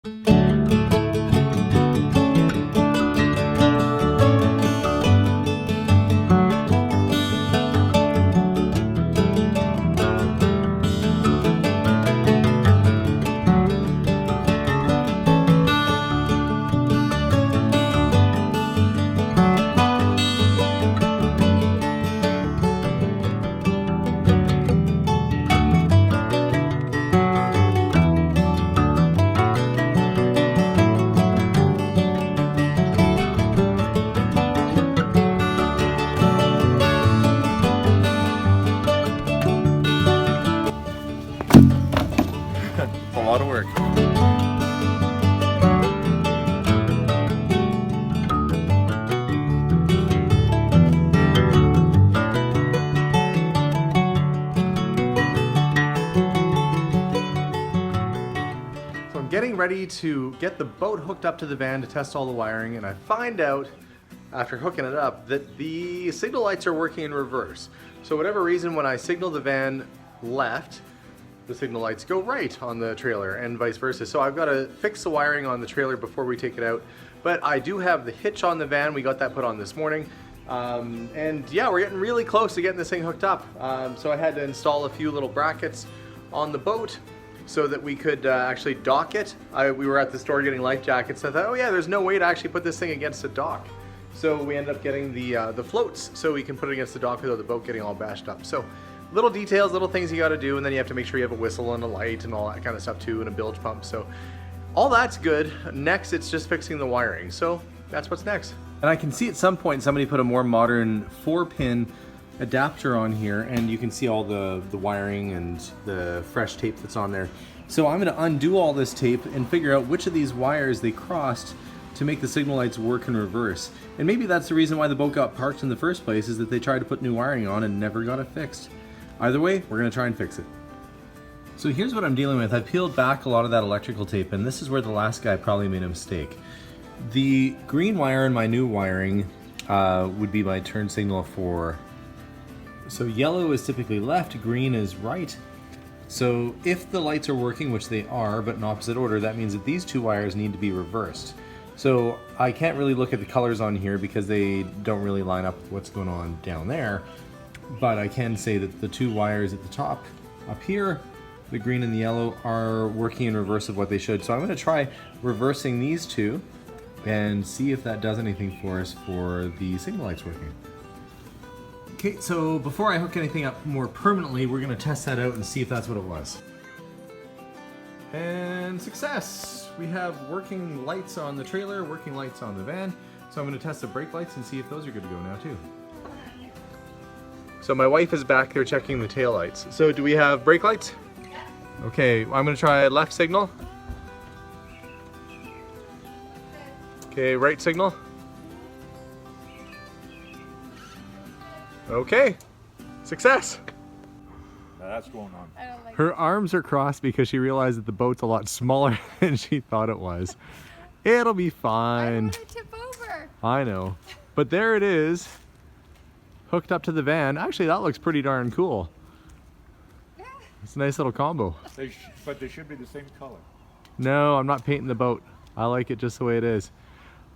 A lot of work. So I'm getting ready to get the boat hooked up to the van to test all the wiring, and I find out after hooking it up that the signal lights are working in reverse. So whatever reason, when I signal the van left, the signal lights go right on the trailer and vice versa. So I've got to fix the wiring on the trailer before we take it out. But I do have the hitch on the van. We got that put on this morning. And yeah, we're getting really close to getting this thing hooked up. So I had to install a few little brackets on the boat so that we could actually dock it. We were at the store getting life jackets. I thought, oh yeah, there's no way to actually put this thing against a dock. So we ended up getting the floats so we can put it against the dock without the boat getting all bashed up. So little details, little things you got to do, and then you have to make sure you have a whistle and a light and all that kind of stuff too, and a bilge pump. So all that's good. Next, it's just fixing the wiring. So that's what's next. And I can see at some point somebody put a more modern 4-pin adapter on here, and you can see all the wiring and the fresh tape that's on there. So I'm going to undo all this tape and figure out which of these wires they crossed to make the signal lights work in reverse. And maybe that's the reason why the boat got parked in the first place, is that they tried to put new wiring on and never got it fixed. Either way, we're going to try and fix it. So here's what I'm dealing with. I peeled back a lot of that electrical tape, and this is where the last guy probably made a mistake. The green wire in my new wiring would be my turn signal for... So yellow is typically left, green is right. So if the lights are working, which they are, but in opposite order, that means that these two wires need to be reversed. So I can't really look at the colors on here because they don't really line up with what's going on down there. But I can say that the two wires at the top up here, the green and the yellow, are working in reverse of what they should. So I'm going to try reversing these two and see if that does anything for us for the signal lights working. Okay, so before I hook anything up more permanently, we're going to test that out and see if that's what it was. And success! We have working lights on the trailer, working lights on the van. So I'm going to test the brake lights and see if those are good to go now too. So my wife is back there checking the tail lights. So do we have brake lights? Yeah. Okay, I'm gonna try left signal. Okay, right signal. Okay, success. Now that's going on. Her arms are crossed because she realized that the boat's a lot smaller than she thought it was. It'll be fine. I don't want to tip over. I know, but there it is. Hooked up to the van. Actually, that looks pretty darn cool. Yeah. It's a nice little combo. But they should be the same color. No, I'm not painting the boat. I like it just the way it is.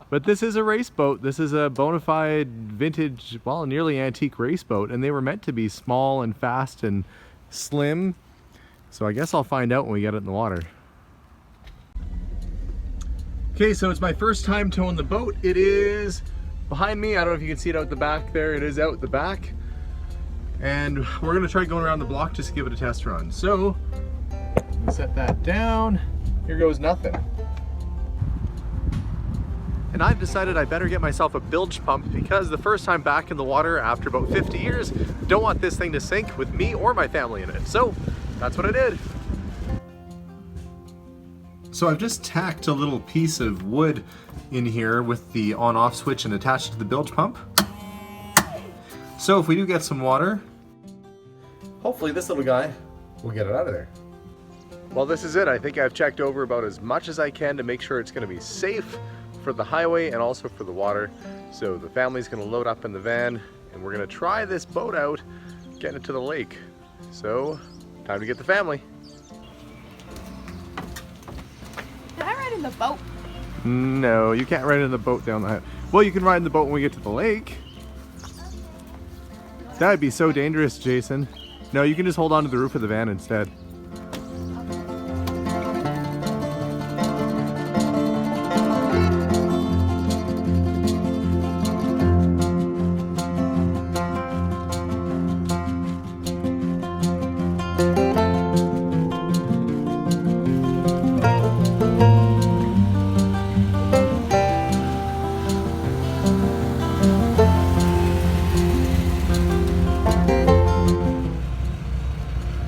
But this is a race boat. This is a bona fide vintage, well, nearly antique race boat, and they were meant to be small and fast and slim. So I guess I'll find out when we get it in the water. Okay, so it's my first time towing the boat. It is behind me. I don't know if you can see it out the back there. It is out the back. And we're gonna try going around the block just to give it a test run. So, set that down. Here goes nothing. And I've decided I better get myself a bilge pump because the first time back in the water after about 50 years, don't want this thing to sink with me or my family in it. So, that's what I did. So I've just tacked a little piece of wood in here with the on-off switch and attached to the bilge pump. So if we do get some water, hopefully this little guy will get it out of there. Well, this is it. I think I've checked over about as much as I can to make sure it's going to be safe for the highway and also for the water. So the family's going to load up in the van and we're going to try this boat out, getting it to the lake. So time to get the family. Did I write a in the boat? No, you can't ride in the boat down the highway. Well, you can ride in the boat when we get to the lake. That'd be so dangerous, Jason. No, you can just hold on to the roof of the van instead.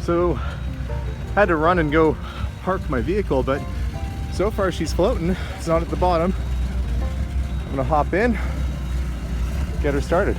So, had to run and go park my vehicle, but so far she's floating. It's not at the bottom. I'm gonna hop in, get her started.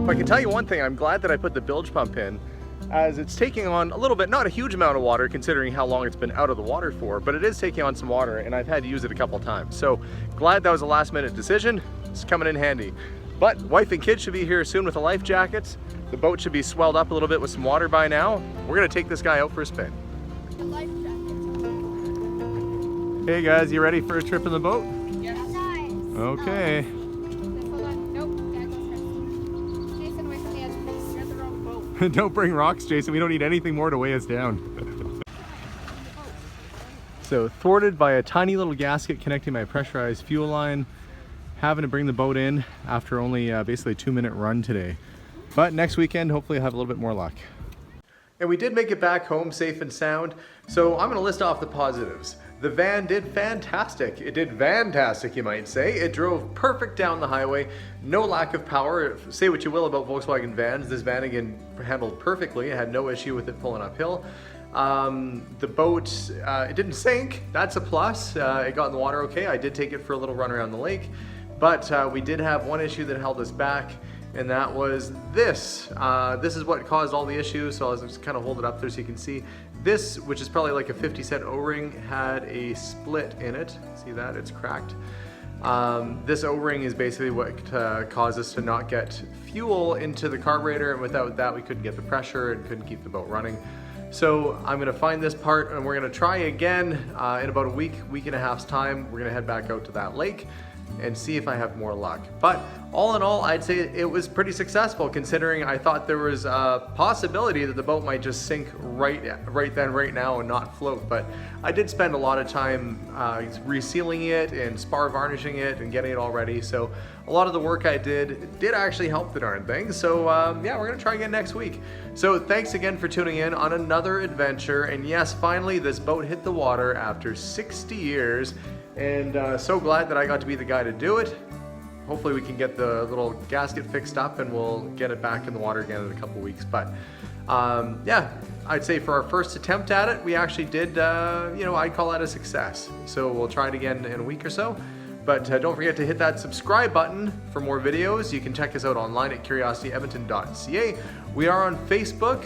I can tell you one thing, I'm glad that I put the bilge pump in, as it's taking on a little bit, not a huge amount of water considering how long it's been out of the water for, but it is taking on some water and I've had to use it a couple times. So glad that was a last minute decision. It's coming in handy. But wife and kids should be here soon with the life jackets. The boat should be swelled up a little bit with some water by now. We're gonna take this guy out for a spin. The life jacket. Hey guys, you ready for a trip in the boat? Yes. Nice. Okay. Hold on. Nope. Dad goes first. Jason, away from the edge, please. You're at the wrong boat. Don't bring rocks, Jason. We don't need anything more to weigh us down. So thwarted by a tiny little gasket connecting my pressurized fuel line, having to bring the boat in after only basically a 2-minute run today. But next weekend, hopefully I'll have a little bit more luck. And we did make it back home safe and sound. So I'm gonna list off the positives. The van did fantastic. It did fantastic, you might say. It drove perfect down the highway. No lack of power. Say what you will about Volkswagen vans. This van again handled perfectly. I had no issue with it pulling uphill. The boat, it didn't sink. That's a plus. It got in the water okay. I did take it for a little run around the lake. But we did have one issue that held us back, and that was this. This is what caused all the issues, so I'll just kind of hold it up there so you can see. This, which is probably like a 50-cent O-ring, had a split in it. See that? It's cracked. This O-ring is basically what caused us to not get fuel into the carburetor, and without that we couldn't get the pressure and couldn't keep the boat running. So I'm gonna find this part and we're gonna try again in about a week and a half's time. We're gonna head back out to that lake and see if I have more luck. But all in all, I'd say it was pretty successful considering I thought there was a possibility that the boat might just sink right then, right now and not float. But I did spend a lot of time resealing it and spar varnishing it and getting it all ready. So a lot of the work I did actually help the darn thing. So yeah, we're gonna try again next week. So thanks again for tuning in on another adventure. And yes, finally this boat hit the water after 60 years. And so glad that I got to be the guy to do it. Hopefully we can get the little gasket fixed up and we'll get it back in the water again in a couple weeks. But yeah, I'd say for our first attempt at it, we actually did, you know, I'd call that a success. So we'll try it again in a week or so. But don't forget to hit that subscribe button for more videos. You can check us out online at curiosityedmonton.ca. We are on Facebook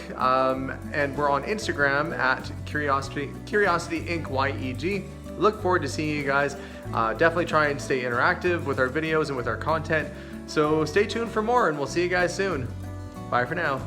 and we're on Instagram at Curiosity Inc. YEG. Look forward to seeing you guys. Definitely try and stay interactive with our videos and with our content. So stay tuned for more and we'll see you guys soon. Bye for now.